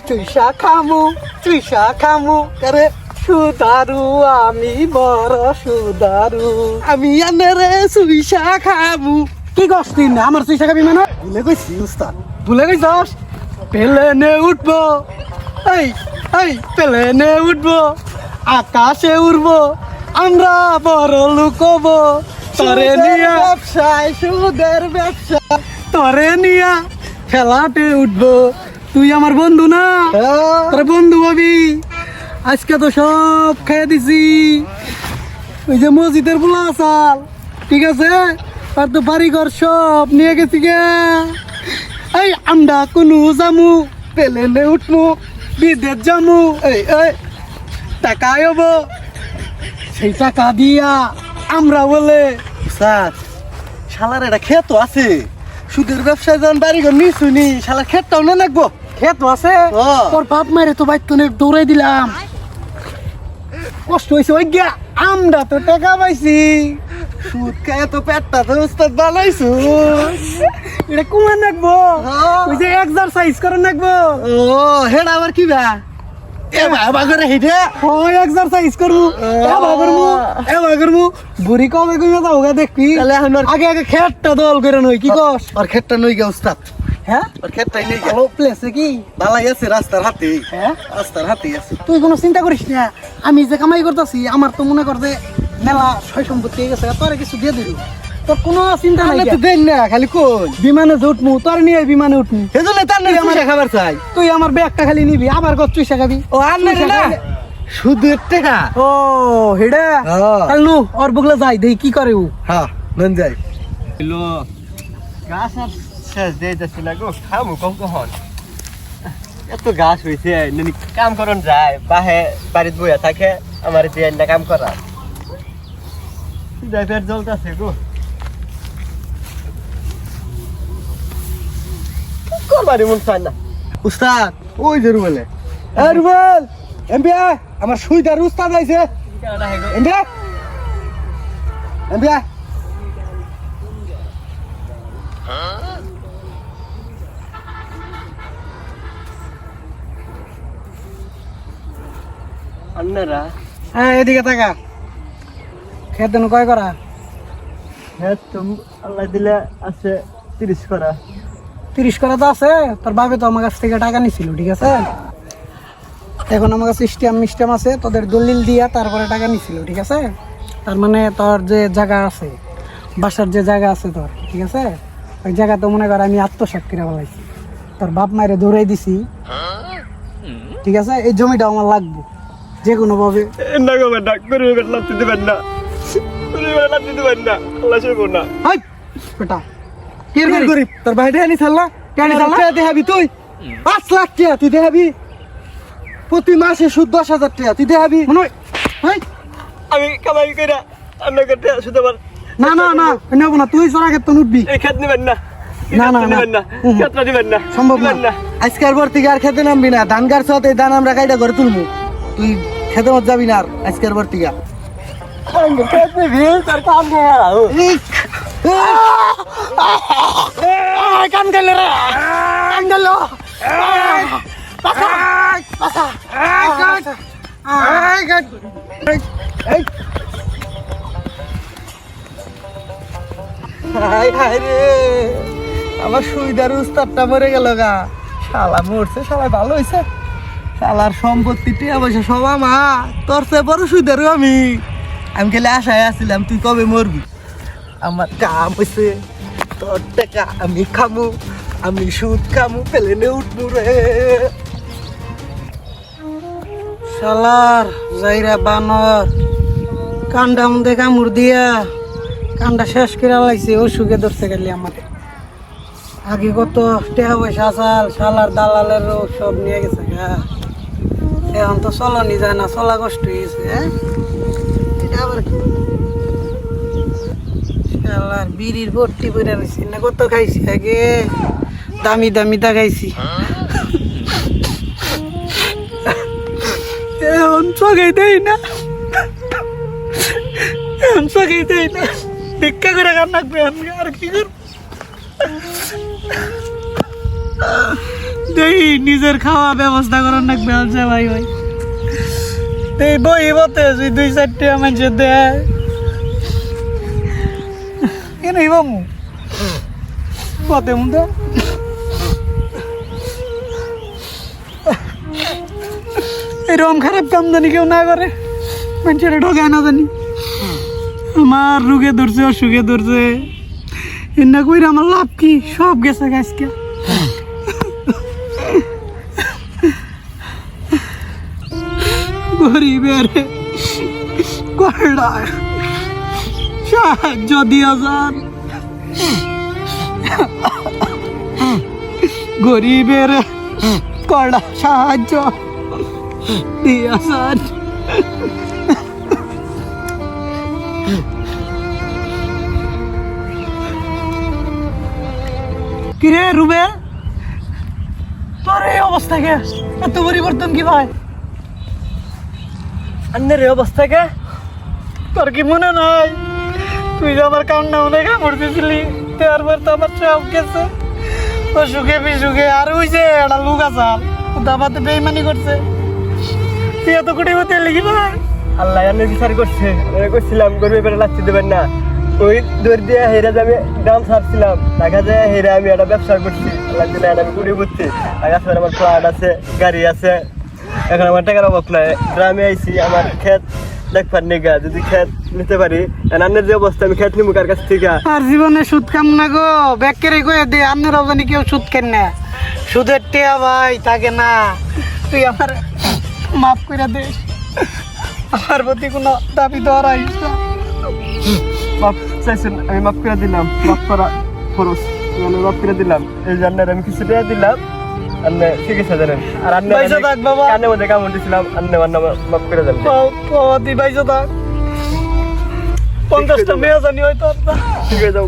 চুইসা খামু করে সুদারু আমি বড় সুদারু আমি আনে রে চুইসা খামু। কি করছিস না আমার চুইসা খাবি মানে? ভুলে গেছি উস্তাদ, ভুলে গেছস? প্লেনে উঠবো, এই এই প্লেনে উঠবো, আকাশে উড়বো, আমরা বড় লোক হবো। তরে নিয়া ব্যবসায় সুদের ব্যবসা, তরে নিয়া খেলাতে উঠবো। তুই আমার বন্ধু না, তোর বন্ধু ভাবি। আজকে তো সব খেয়ে দিছি, ওই যে মসজিদের পোলা আসাল, ঠিক আছে, আর তো বাড়িঘর সব নিয়ে গেছি গে। এই আমরা কোনো জামু, প্লেনে উঠমু, বিদেশ জামু, এই এই টাকা হবো, সেই টাকা দিয়া আমরা বলে স্যার শালার এটা ক্ষেত আছে, সুদের ব্যবসায় যখন বাড়িঘর নিয়ে শুনি শালার ক্ষেতটাও না লাগবো। ক্ষেত আছে তোর বাপ মারে তো বাইতনে দৌড়াই দিলাম, কষ্ট হয়েছে ওই গিয়া। আমরা তো টাকা পাইছি, সুদ খায় তো পেটটা তো উস্তাদ বানাইছো। এটা কুমার নাকবো, ওই যে এক্সারসাইজ করে নাকবো। ও হেডা আবার কি বা এক্সারসাইজ করবো, বুড়ি কবে কমে যাবো দেখবি। আগে আগে খেতটা দল করে নই, কি কস? আর খেতটা নই গে উস্তাদ। হ্যাঁ আর খেতটাই নেই, ভালো প্লেসে কি ভালাই আছে, রাস্তার হাতে। হ্যাঁ রাস্তার হাতে আছে, তুই কোনো চিন্তা করিস না। আমি যে কামাই করতেছি আমার তো মনে কর যে মেলা সয় সম্পত্তি হয়ে গেছে, তোর কিছু দিয়ে দিল, তোর কোনো চিন্তা নাই। দেন না খালি কই বিমানে যে উঠমু, তোর নিয়ে বিমানে উঠমু, সেজন্য তার নিয়ে আমার খাবার চাই। তুই আমার ব্যাগটা খালি নিবি, আবার কত চুইসা খাবি। ও আর না সুদের টাকা। ও হেডা নু ওর বুগলা যাই দেই কি করে ও। হ্যাঁ নন যাই লো গাছ আর শেষ দেই যাচ্ছিল গো, খামু কম কখন এত গাছ হইছে ননি কাম করন যায় বাহে বাড়িতে বইয়া থাকে, আমার দিয়ে না কাম করা ড্রাইভার জলতাছে গো। করবারি মন চায় না উস্তাদ। ওই যে রুবেলে, এ রুবেল এমবিআ আমার সুইদার উস্তাদ আইছে। এমবিআ এমবিআ আন্নারা। হ্যাঁ এদিকে তাকা। খেত কয় করা? খেত আল্লাহ দিলে আছে 30 করা। 30 করা তো আছে, তোর বাবে তো আমার কাছ থেকে টাকা নিছিল, ঠিক আছে। এখন আমার কাছে স্ট্যাম্প আছে, তোদের দলিল দিয়া তারপরে টাকা নিছিল, ঠিক আছে। তার মানে তোর যে জায়গা আছে, বাসার যে জায়গা আছে তোর, ঠিক আছে, ওই জায়গা তো মনে কর আমি আত্মসাৎ করে বলাইছি, তোর বাপ মায়ের দৌড়াই দিছি, ঠিক আছে। এই জমিটা আমার লাগবে যে কোনো ভাবে। তোর ভাই দেহানি ছাড়লা দেখাবি তুই 5 লাখ টাকা তুই দেখাবি, প্রতি মাসে সুদ 10,000 টাকা তুই দেখাবি। আমি কামাই করে শুধু না না না নেবো না, তুই চড়া ক্ষেত্রে উঠবি। এই ক্ষেত নেবেন না, না না না ক্ষেত্রে নেবেন না, সম্ভব না। আজকের পর থেকে আর খেতে নামবি না, ধান গাছ হতে ধান আমরা কাইটা করে তুলবো, তুই খেতে মত যাবি না আর আজকের পর থেকে। কান গেল রে, কান গেল। আমার সুইদার উস্তাদটা মরে গেল গা, শালা মরছে, শালা ভালো হয়েছে, শালার সম্পত্তি টিয়া পয়সা সব আমার, তোর চেয়ে বড় সুইদারও আমি গেলে আশায় আসছিলাম তুই কবে মরবি। আমার কাম হয়েছে, তোর টাকা আমি খামু, আমি সুদ খামু, প্লেনে উঠবো রে। শালার যাইরা বানর কান্ডা মধ্যে কামড় দিয়া কান্ডা শেষ করে লাইছে, অসুখে ধরছে গেলি আমাদের। আগে কত টাকা পয়সা আসাল, শালার দালালের সব নিয়ে গেছে গা, এখন তো চলনি যায় না, চলা কষ্ট হয়ে গেছে। এটা আবার শালার বিড়ির ভর্তি করে রয়েছি না, কত খাইছি আগে, দামি দামি তা খাইছি, এখন চোখে দেই না, এখন চোখে দেই না, ভিক্ষা করে খান লাগবে। আমি আর কি করব, দেই নিজের খাওয়া ব্যবস্থা করার লাগবে আলছে ভাই ভাই এই বই বতে তুই 2-4টা মানুষ দে কেন বামু পথে মুদে এরকম খারাপ কাম জানি কেউ না করে মানুষের ঠকায় না জানি আমার রোগে ধরছে অসুখে ধরছে এনা কইরা আমার লাভ কি সব গেছে গাছকে গরিবের কয়টা সাহায্য দিয়া যান গরিবের কয়টা সাহায্য দিয়া যান কিরে রুবেল তোর এই অবস্থা কে এত পরিবর্তন কি ভাই আন্নের এই অবস্থা কে তোর কি মনে নাই তুই যে আমার কান্না মনে কামড় দিয়েছিলি তারপর তো আমার সব গেছে অসুখে বিসুখে আর ওই যে একটা লোক আসাল দাবাতে বেইমানি করছে তুই এত কোটি মতো লিখি ভাই আল্লাহ আন্নের বিচার করছে আমি করছিলাম গরিব এবারে লাগতে দেবেন না ওই দৌড় দিয়ে হেরা আমি গ্রাম ছাড়ছিলাম টাকা যায় হেরা আমি একটা ব্যবসা করছি আল্লাহ দিলে আমি কুড়ি বুঝছি আসলে আমার ফ্ল্যাট আছে গাড়ি আছে এখন আমার টাকার অভাব নাই গ্রামে আইছি আমার ক্ষেত দেখবার নিগা যদি ক্ষেত নিতে পারি আন্নের যে অবস্থা আমি ক্ষেত নিবো কার কাছ থেকে আর জীবনে সুদ কাম না গো ব্যাকেরে কয়ে দে আপনার জানি কেউ সুদ কেন না সুদের টেয়া ভাই তাকে না তুই আমার মাফ করে দে আমার প্রতি কোনো দাবি দেওয়ার আইস না মাফ চাইছেন আমি মাফ করে দিলাম মাফ করা খরচ আমি মাফ করে দিলাম এই জন্য আমি কিছু টাকা দিলাম আন্নে চিকিৎসা দেন আর আন্নে পয়সা থাক বাবা কানে মধ্যে কামড় দিছিলাম আন্নে মাফ করে দেন দি ভাই দাদা 50টা মেয়ে জানি হয়তো ঠিক হয়ে যাও